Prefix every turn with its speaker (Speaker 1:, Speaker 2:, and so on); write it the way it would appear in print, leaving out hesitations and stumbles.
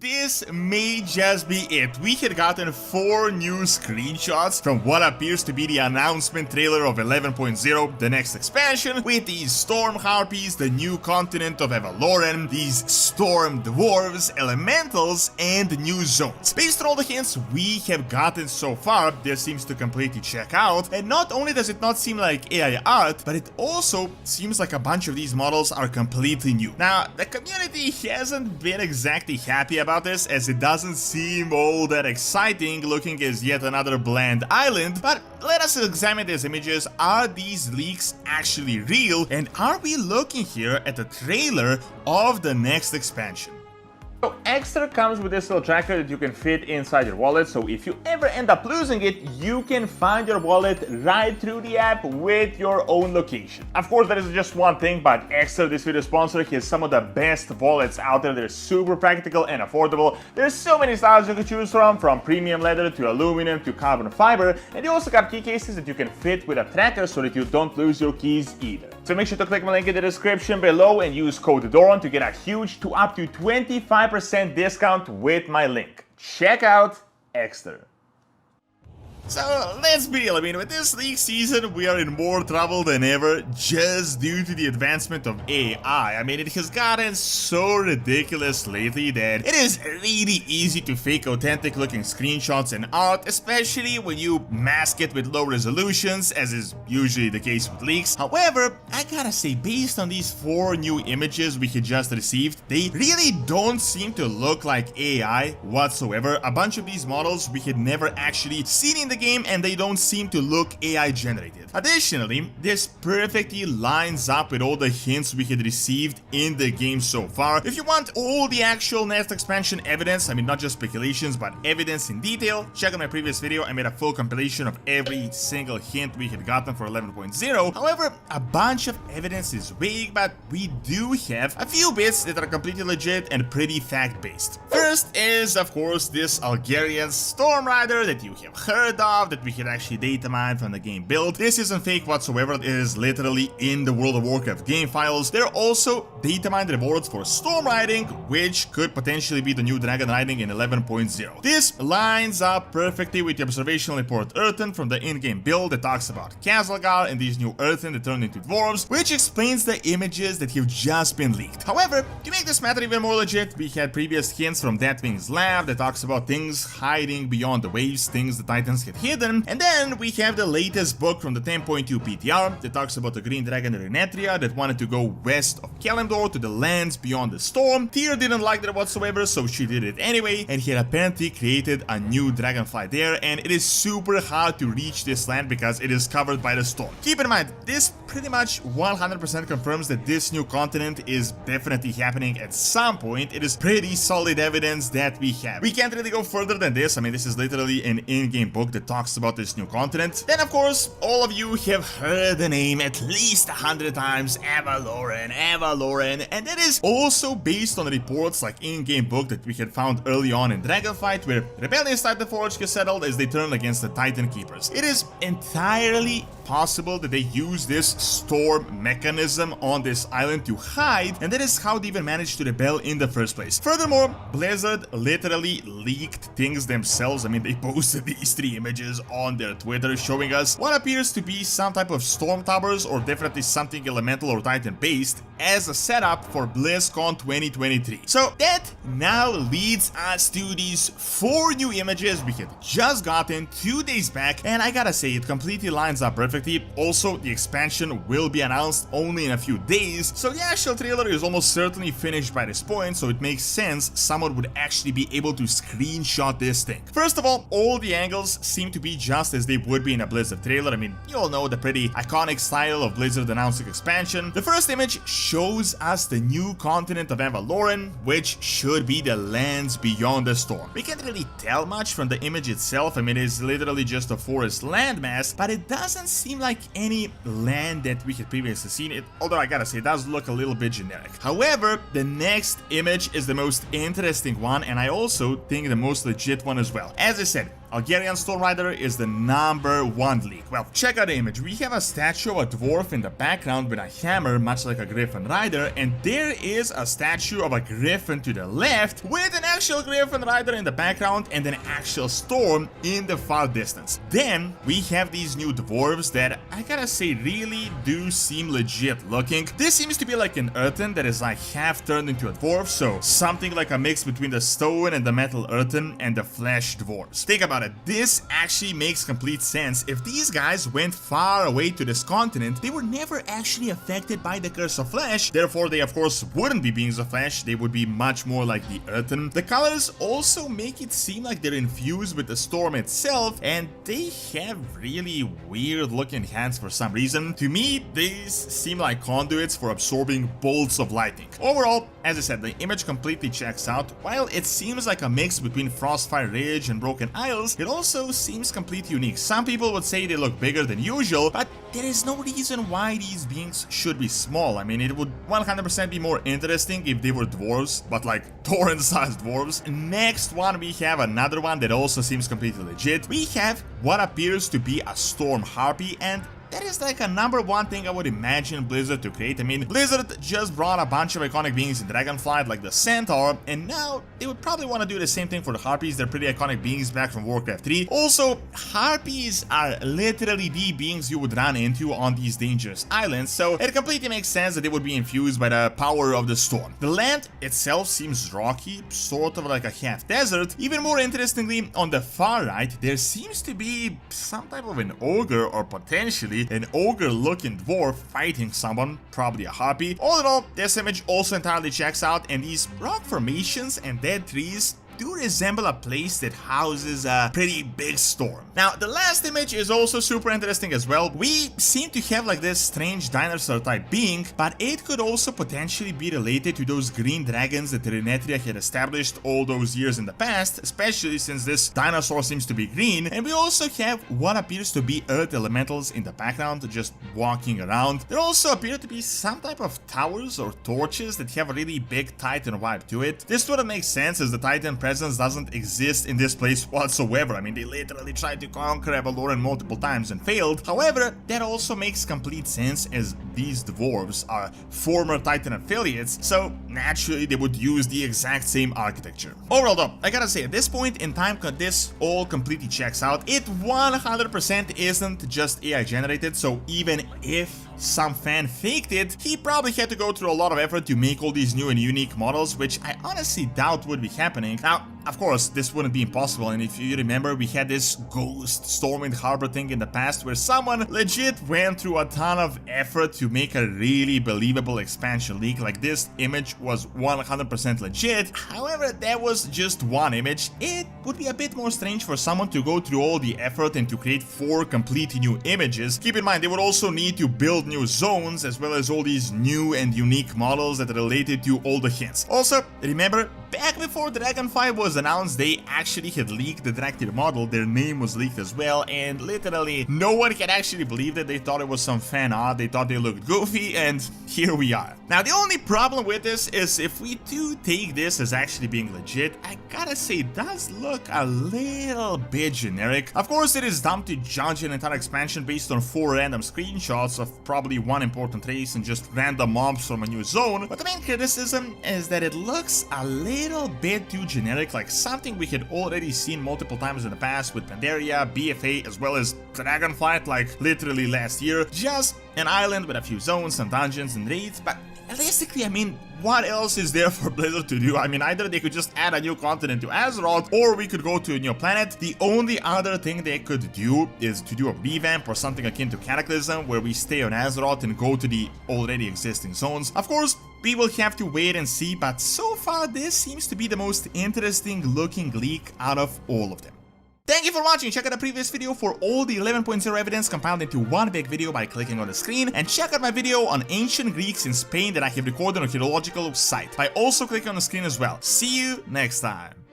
Speaker 1: this may just be it. We had gotten 4 new screenshots from what appears to be the announcement trailer of 11.0, the next expansion, with these storm harpies, the new continent of Avaloren, these storm dwarves, elementals, and new zones. Based on all the hints we have gotten so far, this seems to completely check out, and not only does it not seem like AI art, but it also seems like a bunch of these models are completely new. Now, the community hasn't been exactly happy about this, as it doesn't seem all that exciting looking as yet another bland island, but let us examine these images. Are these leaks actually real, and are we looking here at a trailer of the next expansion?
Speaker 2: So Extra comes with this little tracker that you can fit inside your wallet, so if you ever end up losing it, you can find your wallet right through the app with your own location. Of course, that is just one thing, but Extra, this video sponsor, has some of the best wallets out there. They're super practical and affordable. There's so many styles you can choose from premium leather to aluminum to carbon fiber, and they also got key cases that you can fit with a tracker so that you don't lose your keys either. So make sure to click my link in the description below and use code Doron to get a huge to up to 25% discount with my link. Check out Extra.
Speaker 1: So let's be real, I mean, with this league season we are in more trouble than ever just due to the advancement of AI. I mean, it has gotten so ridiculous lately that it is really easy to fake authentic looking screenshots and art, especially when you mask it with low resolutions, as is usually the case with leaks. However, I gotta say, based on these 4 new images we had just received, they really don't seem to look like AI whatsoever. A bunch of these models we had never actually seen in the game, and they don't seem to look AI generated. Additionally, this perfectly lines up with all the hints we had received in the game so far. If you want all the actual next expansion evidence, I mean not just speculations but evidence in detail, check out my previous video. I made a full compilation of every single hint we had gotten for 11.0. However, a bunch of evidence is vague, but we do have a few bits that are completely legit and pretty fact-based. First is, of course, this Algerian Storm Rider that you have heard of, that we can actually data mine from the game build. This isn't fake whatsoever, it is literally in the World of Warcraft game files. There are also data mined rewards for storm riding, which could potentially be the new dragon riding in 11.0. This lines up perfectly with the observational report Earthen from the in-game build that talks about Kazalgar and these new Earthen that turned into dwarves, which explains the images that have just been leaked. However, to make this matter even more legit, we had previous hints from Deathwing's lab that talks about things hiding beyond the waves, things the Titans had hidden, and then we have the latest book from the 10.2 PTR that talks about the green dragon Renetria that wanted to go west of Kalimdor to the lands beyond the storm. Tyr didn't like that whatsoever, so she did it anyway, and he had apparently created a new dragonfly there, and it is super hard to reach this land because it is covered by the storm. Keep in mind, this pretty much 100% confirms that this new continent is definitely happening at some point. It is pretty solid evidence that we have. We can't really go further than this. I mean, this is literally an in-game book that talks about this new continent. Then of course, all of you have heard the name at least 100 times, Avaloren, and that is also based on reports like in-game book that we had found early on in Dragonfight, where Rebellion's Titanforge has settled as they turn against the Titan Keepers. It is entirely possible that they use this storm mechanism on this island to hide, and that is how they even managed to rebel in the first place. Furthermore, Blizzard literally leaked things themselves. I mean, they posted these 3 images on their Twitter showing us what appears to be some type of storm towers, or definitely something elemental or titan based, as a setup for BlizzCon 2023. So that now leads us to these 4 new images we had just gotten 2 days back, and I gotta say, it completely lines up perfectly. Also, the expansion will be announced only in a few days, so the actual trailer is almost certainly finished by this point, so it makes sense someone would actually be able to screenshot this thing. First of all the angles seem to be just as they would be in a Blizzard trailer. I mean, you all know the pretty iconic style of Blizzard announcing expansion. The first image shows us the new continent of Avaloren, which should be the lands beyond the storm. We can't really tell much from the image itself. I mean, it's literally just a forest landmass, but it doesn't seem like any land that we had previously seen, although I gotta say, it does look a little bit generic. However, the next image is the most interesting one, and I also think the most legit one as well. As I said, Algerian Storm Rider is the #1 leak. Well, check out the image. We have a statue of a dwarf in the background with a hammer, much like a Griffin Rider, and there is a statue of a Griffin to the left with an actual Griffin Rider in the background and an actual storm in the far distance. Then we have these new dwarves that I gotta say really do seem legit looking. This seems to be like an earthen that is like half turned into a dwarf, so something like a mix between the stone and the metal earthen and the flesh dwarves. Think about it. This actually makes complete sense. If these guys went far away to this continent, they were never actually affected by the curse of flesh. Therefore, they of course wouldn't be beings of flesh. They would be much more like the earthen. The colors also make it seem like they're infused with the storm itself, and they have really weird looking hands for some reason. To me, these seem like conduits for absorbing bolts of lightning. Overall, as I said, the image completely checks out. While it seems like a mix between Frostfire Ridge and Broken Isles, it also seems completely unique. Some people would say they look bigger than usual, but there is no reason why these beings should be small. I mean, it would 100% be more interesting if they were dwarves, but like Doran-sized dwarves. Next one, we have another one that also seems completely legit. We have what appears to be a storm harpy, and that is like a #1 thing I would imagine Blizzard to create. I mean, Blizzard just brought a bunch of iconic beings in Dragonflight like the Centaur, and now they would probably want to do the same thing for the Harpies. They're pretty iconic beings back from Warcraft 3. Also, Harpies are literally the beings you would run into on these dangerous islands, so it completely makes sense that they would be infused by the power of the storm. The land itself seems rocky, sort of like a half desert. Even more interestingly, on the far right, there seems to be some type of an ogre, or potentially an ogre-looking dwarf fighting someone, probably a harpy. All in all, this image also entirely checks out, and these rock formations and dead trees do resemble a place that houses a pretty big storm. Now, the last image is also super interesting as well. We seem to have like this strange dinosaur type being, but it could also potentially be related to those green dragons that Renetria had established all those years in the past, especially since this dinosaur seems to be green. And we also have what appears to be earth elementals in the background just walking around. There also appear to be some type of towers or torches that have a really big Titan vibe to it. This wouldn't make sense as the Titan presence doesn't exist in this place whatsoever. I mean, they literally tried to conquer Avaloren multiple times and failed. However, that also makes complete sense as these dwarves are former Titan affiliates, so naturally they would use the exact same architecture. Overall though, I gotta say, at this point in time, this all completely checks out. It 100% isn't just AI generated, so even if some fan faked it, he probably had to go through a lot of effort to make all these new and unique models, which I honestly doubt would be happening. Now, of course, this wouldn't be impossible, and if you remember, we had this ghost Stormwind Harbor thing in the past where someone legit went through a ton of effort to make a really believable expansion leak. Like, this image was 100% legit. However, that was just one image. It would be a bit more strange for someone to go through all the effort and to create 4 completely new images. Keep in mind, they would also need to build new zones as well as all these new and unique models that are related to all the hints. Also, remember, back before Dragonflight was announced, they actually had leaked the Draktyr model. Their name was leaked as well, and literally no one had actually believed it. They thought it was some fan art, they thought they looked goofy, and here we are. Now, the only problem with this is if we do take this as actually being legit, I gotta say it does look a little bit generic. Of course, it is dumb to judge an entire expansion based on 4 random screenshots of probably one important race and just random mobs from a new zone, but the main criticism is that it looks a little bit too generic, like something we had already seen multiple times in the past with Pandaria, BFA, as well as Dragonflight, like literally last year. Just an island with a few zones, some dungeons and raids, but realistically, I mean, what else is there for Blizzard to do? I mean, either they could just add a new continent to Azeroth, or we could go to a new planet. The only other thing they could do is to do a revamp or something akin to Cataclysm, where we stay on Azeroth and go to the already existing zones. Of course, we will have to wait and see, but so far this seems to be the most interesting looking leak out of all of them. Thank you for watching. Check out the previous video for all the 11.0 evidence compiled into one big video by clicking on the screen, and check out my video on ancient Greeks in Spain that I have recorded on a archaeological site by also clicking on the screen as well. See you next time.